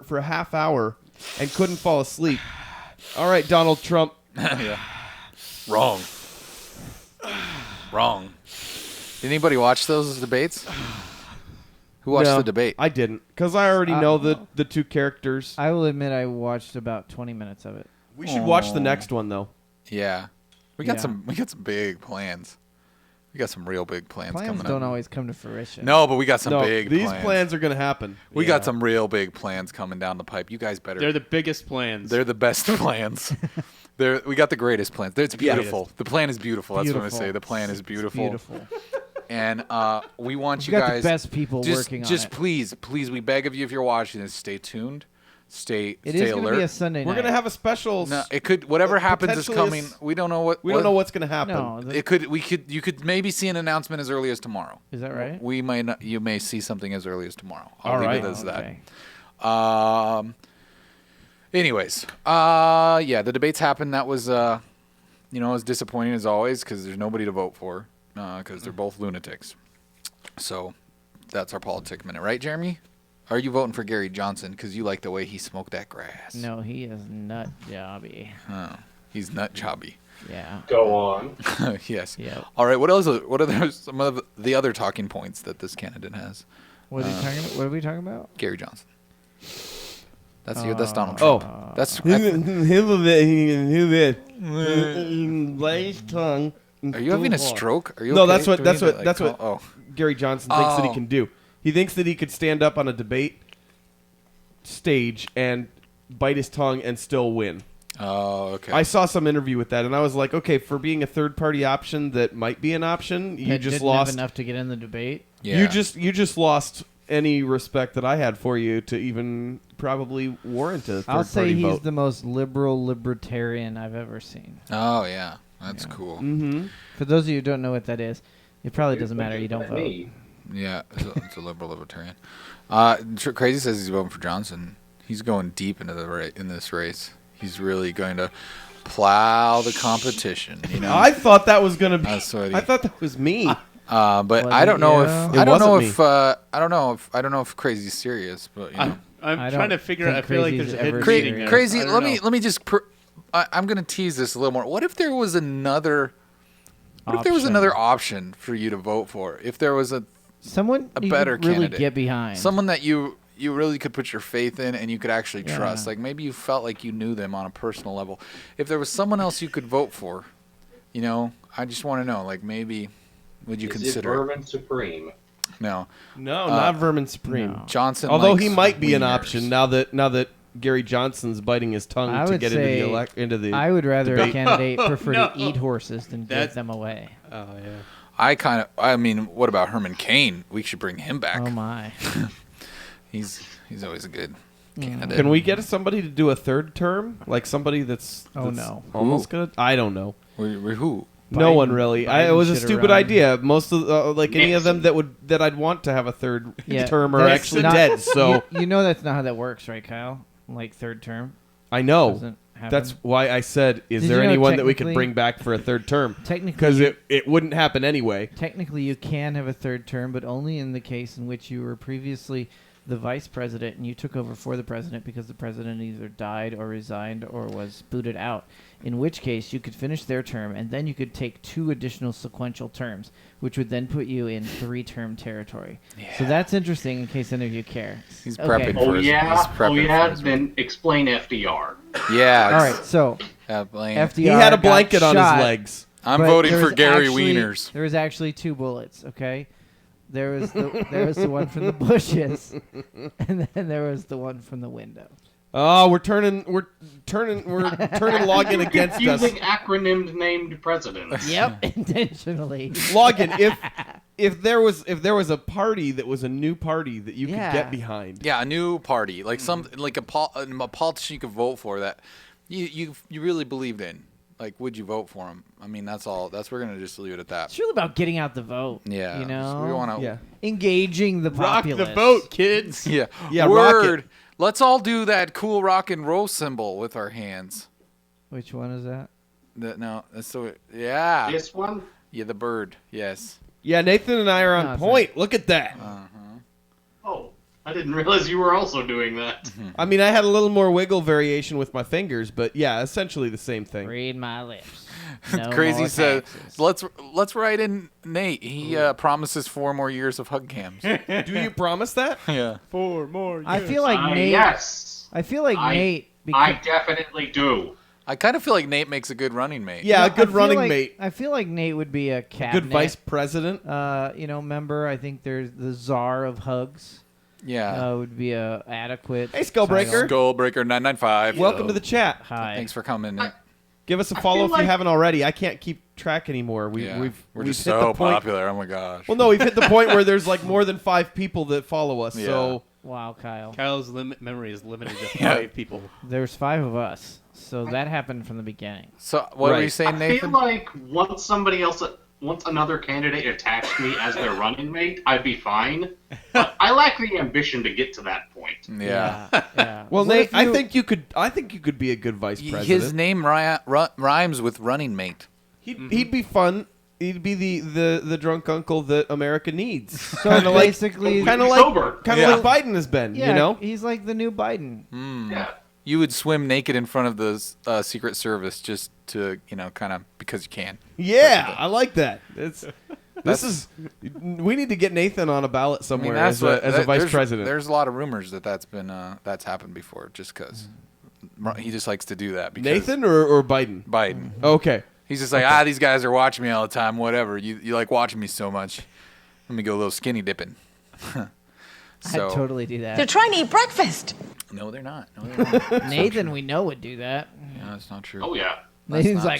for a half hour and couldn't fall asleep. All right, Donald Trump. Yeah. Wrong. Did anybody watch those debates? Who watched No, the debate? I didn't, because I already know the two characters. I will admit I watched about 20 minutes of it. We should watch the next one, though. Yeah. We got Yeah. some big plans. We got some real big plans Plans coming don't up. always come to fruition. No, but we got some No, big these plans. plans are going to happen. We got some real big plans coming down the pipe. You guys better. They're the biggest plans. They're the best plans. We got the greatest plans. It's beautiful. The plan is beautiful. That's what I say. The plan is beautiful. Beautiful. And we want We've you got guys. the best people working on just it. please, we beg of you, if you're watching this, stay tuned. Stay It is going to alert. be a Sunday night. We're going to have a special. No, it could. Whatever happens is potentially coming. We don't know what. We don't know what's going to happen. No, It could. We could. You could maybe see an announcement as early as tomorrow. is that right? We may not. You may see something as early as tomorrow. I'll All leave right. it as Okay. that. Anyways, yeah, the debates happened. That was, it was disappointing as always because there's nobody to vote for because they're both lunatics. So that's our politic minute, right, Jeremy? Are you voting for Gary Johnson because you like the way he smoked that grass? No, he is nut jobby. Oh, he's nut jobby. Yeah. Go on. Yes. Yep. All right. What are some of the other talking points that this candidate has? What are we talking about? Gary Johnson. That's Donald Oh. Trump. That's. His tongue. Are you having a stroke? Are you No, okay? that's what Do we that's need what to, like, that's what call- Gary Johnson thinks that he Oh. can do. He thinks that he could stand up on a debate stage and bite his tongue and still win. Oh, okay. I saw some interview with that, and I was like, okay, for being a third party option that might be an option, you That just didn't lost. have enough to get in the debate. Yeah. You just lost any respect that I had for you to even probably warrant a third I'll say party he's vote. the most liberal libertarian I've ever seen. Oh yeah, that's Yeah. cool. Mm-hmm. For those of you who don't know what that is, it probably doesn't matter. You don't vote. Me. Yeah, it's a liberal libertarian. Crazy says he's voting for Johnson. He's going deep into in this race. He's really going to plow the competition. You know, I thought that was gonna be. That's what I thought that was me. but Was I don't it know you? if It I don't know wasn't if I don't know if Crazy's serious, but you know. I'm I trying don't to figure out. I think feel like Crazy's there's a hidden ever meaning serious. there. Crazy. I don't Let know. me just. I'm gonna tease this a little more. What if there was another? What if there was Option. another option for you to vote for? If there was Someone a you better could really candidate. get behind. someone that you really could put your faith in and you could actually Yeah. trust, like maybe you felt like you knew them on a personal level. If there was someone else you could vote for, I just want to know, like maybe would you Is it consider it? Vermin Supreme? No, No, not Vermin Supreme. no. Johnson. Although likes he might be an wieners. option now that Gary Johnson's biting his tongue I to would get say into the. I would rather a debate. candidate prefer No. to eat horses than give That- them away. Oh yeah. I mean, what about Herman Cain? We should bring him back. Oh my! He's always a good candidate. Can we get somebody to do a third term, like somebody that's Oh, that's no. almost good? I don't know. Who? No Biden- one really. It was a Biden stupid shit around. idea. Most of any of them Nixon. that I'd want to have a third Yeah, term are that's actually not- dead. So you know that's not how that works, right, Kyle? Like third term I know. doesn't happen. That's why I said, is Did there you know anyone that we could technically- bring back for a third term? technically Because it wouldn't happen anyway. technically you can have a third term, but only in the case in which you were previously the vice president and you took over for the president because the president either died or resigned or was booted out. In which case you could finish their term and then you could take 2 additional sequential terms, which would then put you in 3-term territory. So that's interesting in case any of you care. He's Okay. prepping Oh for his. yeah. He's Oh prepping yeah. for his Then explain FDR. yeah. All right, so Blaine. FDR He had a got blanket on shot, his legs. I'm but voting there for was Gary actually- Wieners. There was actually 2 bullets, okay? There was the one from the bushes, and then there was the one from the window. Oh, we're turning Logan against us. Confusing acronymed named presidents. Yep, intentionally. Logan, if there was a party that was a new party that you could Yeah. get behind. Yeah, a new party, like a politician you could vote for that you really believed in. Like, would you vote for him? I mean, that's all. We're gonna just leave it at that. It's really about getting out the vote. Yeah, you know, so we want to. Yeah. engaging the Rock populace. the boat, kids. Yeah. Yeah, rock Word. it. Let's all do that cool rock and roll symbol with our hands. Which one is that? That's so. Yeah. This one. Yeah, the bird. Yes. Yeah, Nathan and I are on No, it's point. Look at that. Oh. I didn't realize you were also doing that. I mean, I had a little more wiggle variation with my fingers, but yeah, essentially the same thing. Read my lips. No Crazy more says, taxes. let's write in Nate. He promises 4 more years of hug cams. Do you promise that? Yeah. 4 more years. I feel like Nate. Yes, I feel like Nate. I definitely do. I kind of feel like Nate makes a good running mate. Yeah, a I good feel running like- mate. I feel like Nate would be a cabinet. Good vice president. Member. I think there's the czar of hugs. Yeah. Would be a adequate. Hey, Skullbreaker. title. Skullbreaker 995. Welcome to the chat. Hi. Thanks for coming, Nate. Give us a I follow feel if you like- haven't already. I can't keep track anymore. Yeah. We've We're we've just hit so the point. popular. Oh my gosh. Well, no, we've hit the point where there's like more than 5 people that follow us. Yeah. So Wow, Kyle. Kyle's memory is limited to Yeah. 5 people. There's 5 of us, so that happened from the beginning. So what were Right. you saying, I Nathan? feel like once another candidate attached me as their running mate, I'd be fine. But I lack the ambition to get to that point. Yeah. Yeah. well, What Nate, if you- I think you could be a good vice president. His name rhymes with running mate. He'd be fun. He'd be the drunk uncle that America needs. So Kinda like- basically, Kind of Sober. Yeah. like Biden has been. yeah, You know. he's like the new Biden. Yeah. You would swim naked in front of the Secret Service just to, kind of because you can. Yeah, I like that. We need to get Nathan on a ballot somewhere as a vice president. There's a lot of rumors that's happened before, just because he just likes to do that. Because Nathan or Biden? Biden. Okay. He's just like, these guys are watching me all the time. Whatever. You like watching me so much. Let me go a little skinny dipping. So I'd totally do They're that. trying to eat breakfast. no, they're not. No, they're not. Nathan, we know would do that. No, that's not true. Oh yeah. That's Nathan's not like,